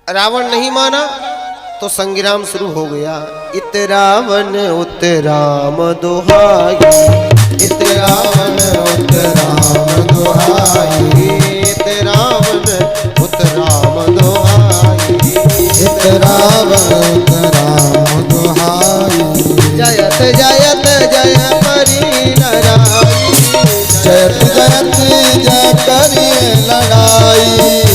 रावण नहीं माना तो संग्राम शुरू हो गया। इत रावण उत राम दुहाई, इत रावण उत राम दुहाई, इत रावण उत राम दुहाई, इत रावण उत राम दुहाई। जयत जयत जय परी लड़ाई, जयत जयत जय करी लड़ाई,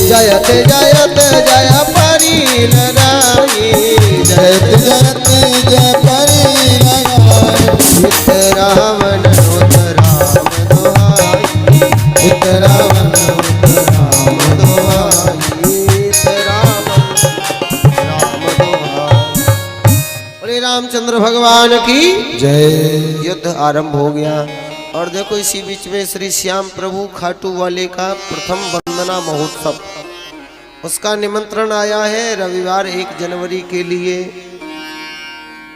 जयत जयत जय परी लड़ाई, जयत जयत जय करी लड़ाई। इत रावण उत राम दुहाई, इत रावण उत राम दुहाई, इत रावण राम दुहाई। बोले रामचंद्र भगवान की जय। युद्ध आरंभ हो गया। और देखो इसी बीच में श्री श्याम प्रभु खाटू वाले का प्रथम वंदना महोत्सव, उसका निमंत्रण आया है रविवार 1 जनवरी के लिए।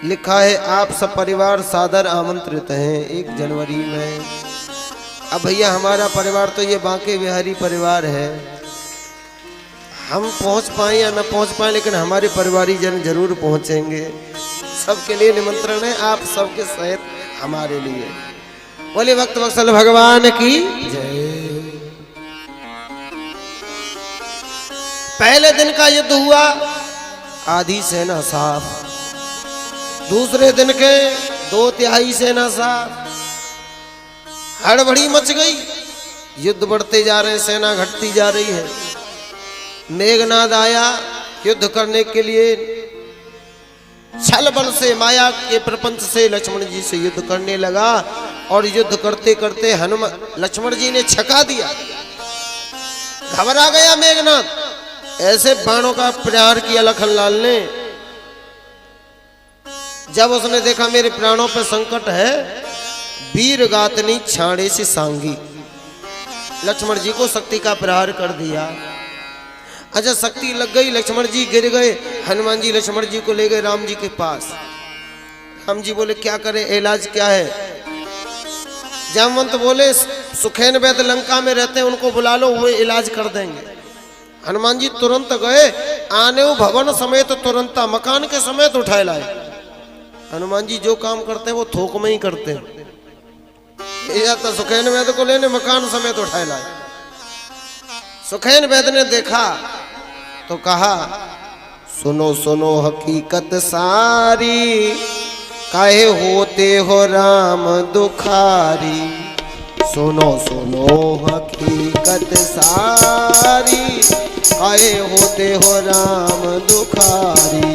लिखा है आप सब परिवार सादर आमंत्रित हैं 1 जनवरी में। अब भैया हमारा परिवार तो ये बांके बिहारी परिवार है, हम पहुंच पाए या न पहुंच पाए लेकिन हमारे परिवारी जन जरूर पहुंचेंगे। सबके लिए निमंत्रण है, आप सबके सहित हमारे लिए। बोले भक्त वत्सल भगवान की जय। पहले दिन का युद्ध हुआ, आधी सेना साफ, दूसरे दिन के 2/3 सेना साफ। हड़बड़ी मच गई, युद्ध बढ़ते जा रहे, सेना घटती जा रही है। मेघनाद आया युद्ध करने के लिए, छल बल से माया के प्रपंच से लक्ष्मण जी से युद्ध करने लगा। और युद्ध करते करते हनुमान लक्ष्मण जी ने छका दिया, घबरा गया मेघनाद। ऐसे बाणों का प्रहार किया लखनलाल ने। जब उसने देखा मेरे प्राणों पर संकट है, वीर गातनी छाड़े से सांगी, लक्ष्मण जी को शक्ति का प्रहार कर दिया। अच्छा शक्ति लग गई, लक्ष्मण जी गिर गए। हनुमान जी लक्ष्मण जी को ले गए राम जी के पास। राम जी बोले क्या करें, इलाज क्या है? जामवंत बोले सुखेन वैद्य लंका में रहते हैं, उनको बुला लो, वो इलाज कर देंगे। हनुमान जी तुरंत गए, आने भवन समेत तुरंत मकान के समेत उठाए लाए। हनुमान जी जो काम करते हैं वो थोक में ही करते हैं। या तो सुखेन वैद्य को लेने मकान समेत उठाए लाए। सुखेन वैद्य ने देखा तो कहा सुनो सुनो हकीकत सारी, काहे होते हो राम दुखारी। सुनो सुनो हकीकत सारी, काहे होते हो राम दुखारी।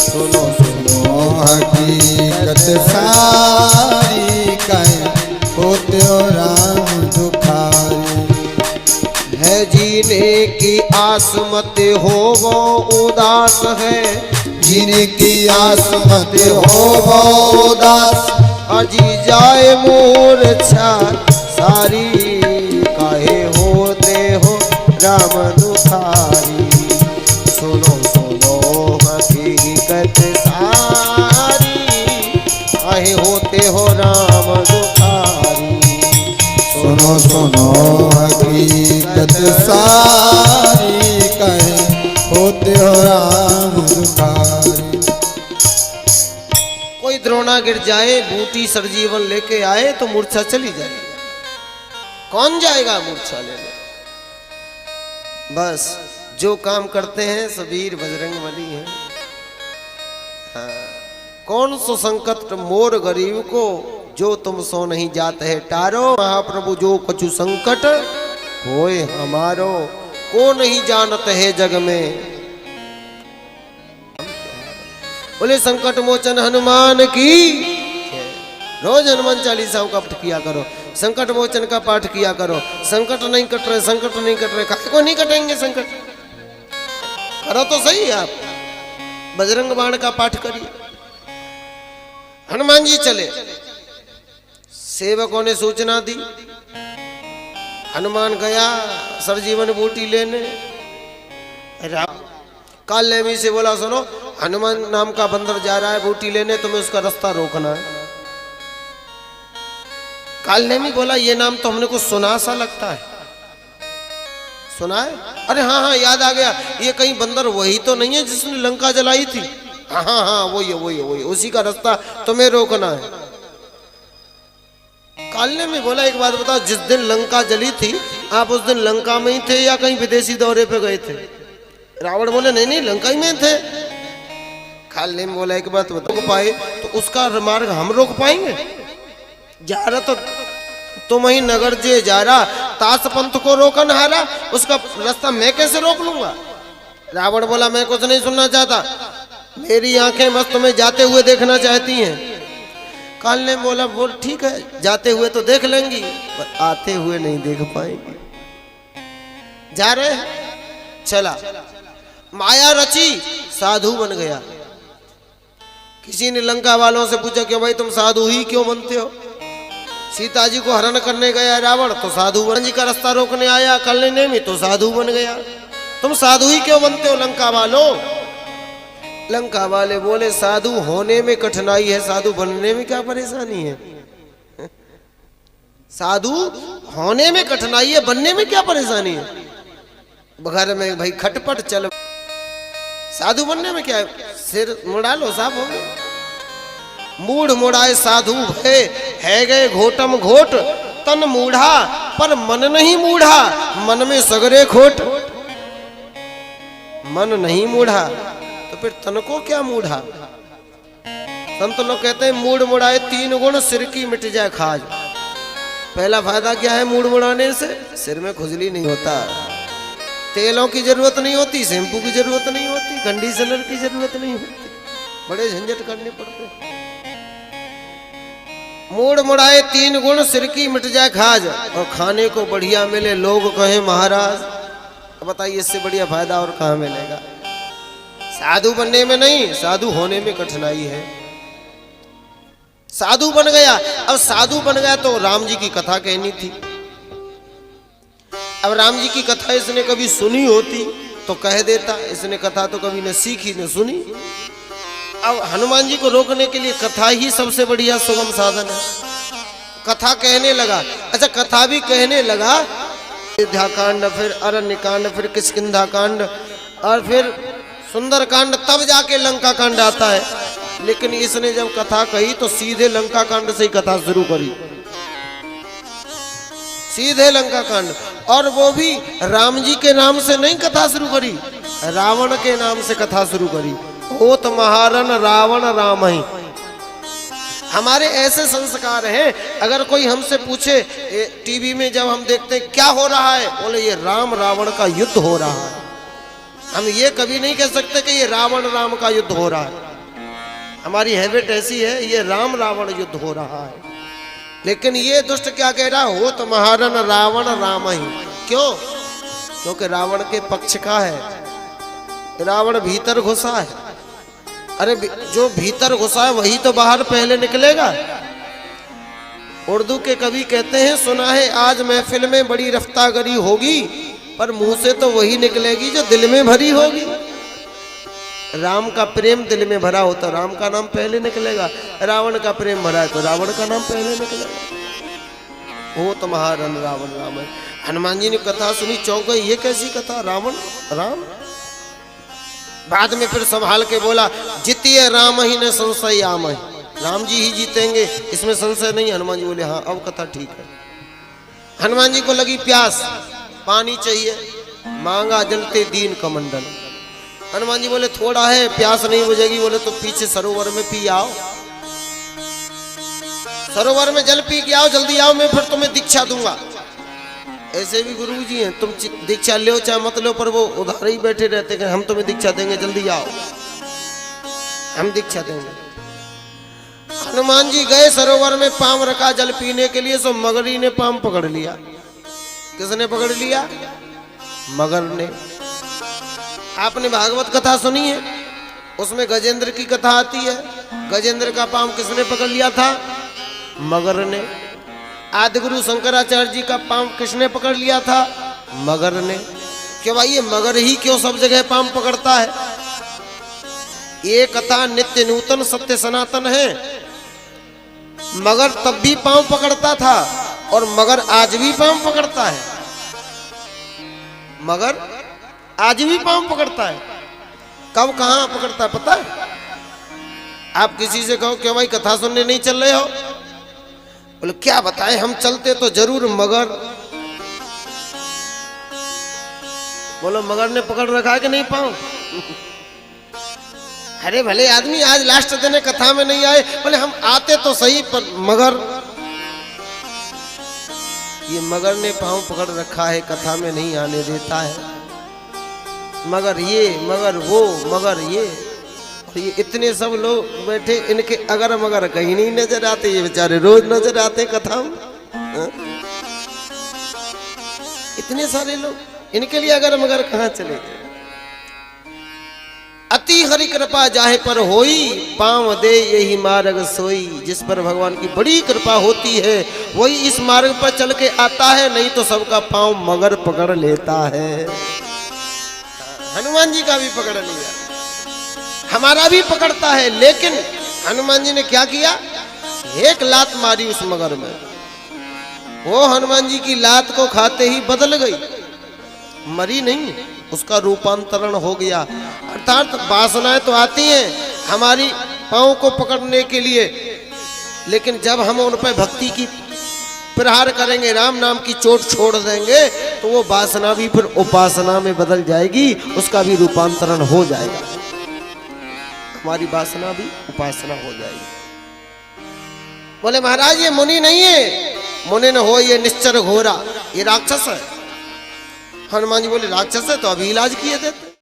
सुनो सुनो हकीकत सारी, काहे होते हो राम दुखारी। है जीने की आस मत हो वो उदास है, जिनकी आस मत हो वो उदास। अजी जाए मूर्छा सारी, काहे होते हो राम दुखारी। सुनो सुनो हकीकत सारी, काहे होते हो राम दुखारी। सुनो सुनो हकीकत सारी, काहे होते हो राम दुखारी। कोई द्रोणा गिर जाए, बूटी सरजीवन लेके आए तो मूर्छा चली जाए। कौन जाएगा मूर्छा लेने? बस जो काम करते हैं सबीर बजरंगबली हैं। हाँ। कौन सो संकट मोर गरीब को, जो तुम सो नहीं जाते है टारो। महाप्रभु जो कछु संकट होए हमारो, को नहीं जानते है जग में। बोले संकट मोचन हनुमान की। रोज हनुमान चालीसा का पाठ किया करो, संकट मोचन का पाठ किया करो। संकट नहीं कट रहे, संकट नहीं कट रहे, काहे को नहीं कटेंगे संकट? करो तो सही आप, बजरंग बाण का पाठ करिए। हनुमान जी चले, सेवकों ने सूचना दी, हनुमान गया सरजीवन बूटी लेने। काल नेमी से बोला सुनो हनुमान नाम का बंदर जा रहा है बूटी लेने, तुम्हें उसका रास्ता रोकना है। काल नेमी बोला ये नाम तो हमने कुछ सुना सा लगता है। सुना है? अरे हाँ हाँ याद आ गया, ये कहीं बंदर वही तो नहीं है जिसने लंका जलाई थी? हाँ हाँ वही है वही है वही, उसी का रास्ता तुम्हें रोकना है। कालने में बोला एक बात बताओ, जिस दिन लंका जली थी आप उस दिन लंका में ही थे या कहीं विदेशी दौरे पे गए थे? रावण बोले नहीं नहीं लंका ही में थे। कालने में बोला एक बात बताओ, पाए तो उसका मार्ग हम रोक पाएंगे? जा रहा तो तुम ही नगर जे जा रहा, ताश पंथ को रोकन हारा, उसका रास्ता मैं कैसे रोक लूंगा? रावण बोला मैं कुछ नहीं सुनना चाहता, मेरी आंखें बस तुम्हें जाते हुए देखना चाहती हैं। काल ने बोला बोल ठीक है, जाते हुए तो देख लेंगी पर आते हुए नहीं देख पाएंगी। जा रहे हैं, चला माया रची, साधु बन गया। किसी ने लंका वालों से पूछा कि भाई तुम साधु ही क्यों बनते हो? सीता जी को हरण करने गया रावण तो साधु बन, जी का रास्ता रोकने आया कल्याण में तो साधु बन गया। तुम साधु ही क्यों बनते हो लंका वालों? लंका वाले बोले साधु होने में कठिनाई है, साधु बनने में क्या परेशानी है? साधु होने में कठिनाई है, बनने में क्या परेशानी है? घर में भाई खटपट चल, साधु बनने में क्या है? सिर मुड़ा लो साहब हो गए। मूढ़ मुड़ाए साधु है गए घोटम घोट, तन मूढ़ा पर मन नहीं मूढ़ा, मन में सगरे खोट। मन नहीं मूढ़ा तो फिर तन को क्या मूढ़ा? संत लोग कहते हैं मूढ़ मुड़ाए तीन गुण, सिर की मिट जाए खाज। पहला फायदा क्या है मूढ़ मुड़ाने से? सिर में खुजली नहीं होता, तेलों की जरूरत नहीं होती, शैम्पू की जरूरत नहीं होती, कंडीशनर की जरूरत नहीं होती, बड़े झंझट करने पड़ते। मूढ़ मुड़ाए तीन गुण, सिर की मिट जाए खाज, और खाने को बढ़िया मिले लोग कहे महाराज। बताइए इससे बढ़िया फायदा और कहाँ मिलेगा? साधु बनने में नहीं, साधु होने में कठिनाई है। साधु बन गया, अब साधु बन गया तो राम जी की कथा कहनी थी। अब राम जी की कथा इसने कभी सुनी होती तो कह देता, इसने कथा तो कभी न सीखी न सुनी। अब हनुमान जी को रोकने के लिए कथा ही सबसे बढ़िया सुगम साधन है। कथा कहने लगा, अच्छा कथा भी कहने लगा, अयोध्या कांड, फिर अरण्य कांड, फिर किष्किंधा कांड, और फिर सुंदर कांड, तब जाके लंका कांड आता है। लेकिन इसने जब कथा कही तो सीधे लंका कांड से ही कथा शुरू करी, सीधे लंका कांड, और वो भी राम जी के नाम से नहीं कथा शुरू करी, रावण के नाम से कथा शुरू करी। होत महारन रावण राम ही। हमारे ऐसे संस्कार हैं, अगर कोई हमसे पूछे टीवी में जब हम देखते हैं क्या हो रहा है, बोले ये राम रावण का युद्ध हो रहा है। हम ये कभी नहीं कह सकते कि ये रावण राम का युद्ध हो रहा है। हमारी हैबिट ऐसी है, ये राम रावण युद्ध हो रहा है। लेकिन ये दुष्ट क्या कह रहा है? होत महारन रावण राम ही। क्यों? क्योंकि रावण के पक्ष का है, रावण भीतर घुसा है। अरे जो भीतर घुसा है वही तो बाहर पहले निकलेगा। उर्दू के कवि कहते हैं, सुना है आज महफिल में बड़ी रफ्तागरी होगी, पर मुंह से तो वही निकलेगी जो दिल में भरी होगी। राम का प्रेम दिल में भरा होता, राम का नाम पहले निकलेगा। रावण का प्रेम भरा है तो रावण का नाम पहले निकलेगा। हो तो महारन रावण राम। हनुमान जी ने कथा सुनी, चौंक गए, ये कैसी कथा? रावण राम। बाद में फिर संभाल के बोला, जितिए राम ही न संशय आम ही। राम जी ही जीतेंगे, इसमें संशय नहीं। हनुमान जी बोले हाँ अब कथा ठीक है। हनुमान जी को लगी प्यास, पानी चाहिए, मांगा जलते दीन कमंडल। हनुमान जी बोले थोड़ा है, प्यास नहीं बुझेगी। बोले तो पीछे सरोवर में पी आओ, सरोवर में जल पी के आओ, जल्दी आओ, मैं फिर तुम्हें दीक्षा दूंगा। ऐसे भी गुरु जी हैं, तुम दीक्षा लो चाहे मत लो, पर वो उधार ही बैठे रहते हैं, हम तुम्हें दीक्षा देंगे, जल्दी आओ, हम दीक्षा देंगे। हनुमान जी गए सरोवर में, पांव रखा जल पीने के लिए, सो मगरी ने पांव पकड़ लिया। किसने पकड़ लिया? मगर ने। आपने भागवत कथा सुनी है, उसमें गजेंद्र की कथा आती है। गजेंद्र का पांव किसने पकड़ लिया था? मगर ने। आदिगुरु शंकराचार्य जी का पांव किसने पकड़ लिया था? मगर ने। क्यों भाई ये मगर ही क्यों सब जगह पांव पकड़ता है? ये कथा नित्य नूतन सत्य सनातन है। मगर तब भी पांव पकड़ता था और मगर आज भी पांव पकड़ता है। मगर आज भी पांव पकड़ता है। कब कहां पकड़ता है पता है? आप किसी से कहो क्यों भाई कथा सुनने नहीं चल रहे हो, बोले क्या बताएं हम चलते तो जरूर, मगर बोलो मगर ने पकड़ रखा है कि नहीं पांव? अरे भले आदमी आज लास्ट दिन कथा में नहीं आए, बोले हम आते तो सही पर मगर, ये मगर ने पांव पकड़ रखा है, कथा में नहीं आने देता है। मगर ये मगर वो मगर ये इतने सब लोग बैठे, इनके अगर मगर कहीं नहीं नजर आते, ये बेचारे रोज नजर आते कथा में। इतने सारे लोग, इनके लिए अगर मगर कहां चले गए। अति हरि कृपा जाहे पर होई, पांव दे यही मार्ग सोई। जिस पर भगवान की बड़ी कृपा होती है वही इस मार्ग पर चल के आता है, नहीं तो सबका पांव मगर पकड़ लेता है। हनुमान जी का भी पकड़ लिया, हमारा भी पकड़ता है, लेकिन हनुमान जी ने क्या किया? एक लात मारी उस मगर में, वो हनुमान जी की लात को खाते ही बदल गई, मरी नहीं, उसका रूपांतरण हो गया। अर्थात वासनाएं तो आती हैं हमारी पांव को पकड़ने के लिए, लेकिन जब हम उन पर भक्ति की प्रहार करेंगे, राम नाम की चोट छोड़ देंगे, तो वो वासना भी फिर उपासना में बदल जाएगी, उसका भी रूपांतरण हो जाएगा, हमारी वासना भी उपासना हो जाएगी। बोले महाराज ये मुनि नहीं है, मुनि न हो ये निश्चर घोरा, ये राक्षस है। हनुमान जी बोले राक्षस है तो अभी इलाज किए थे।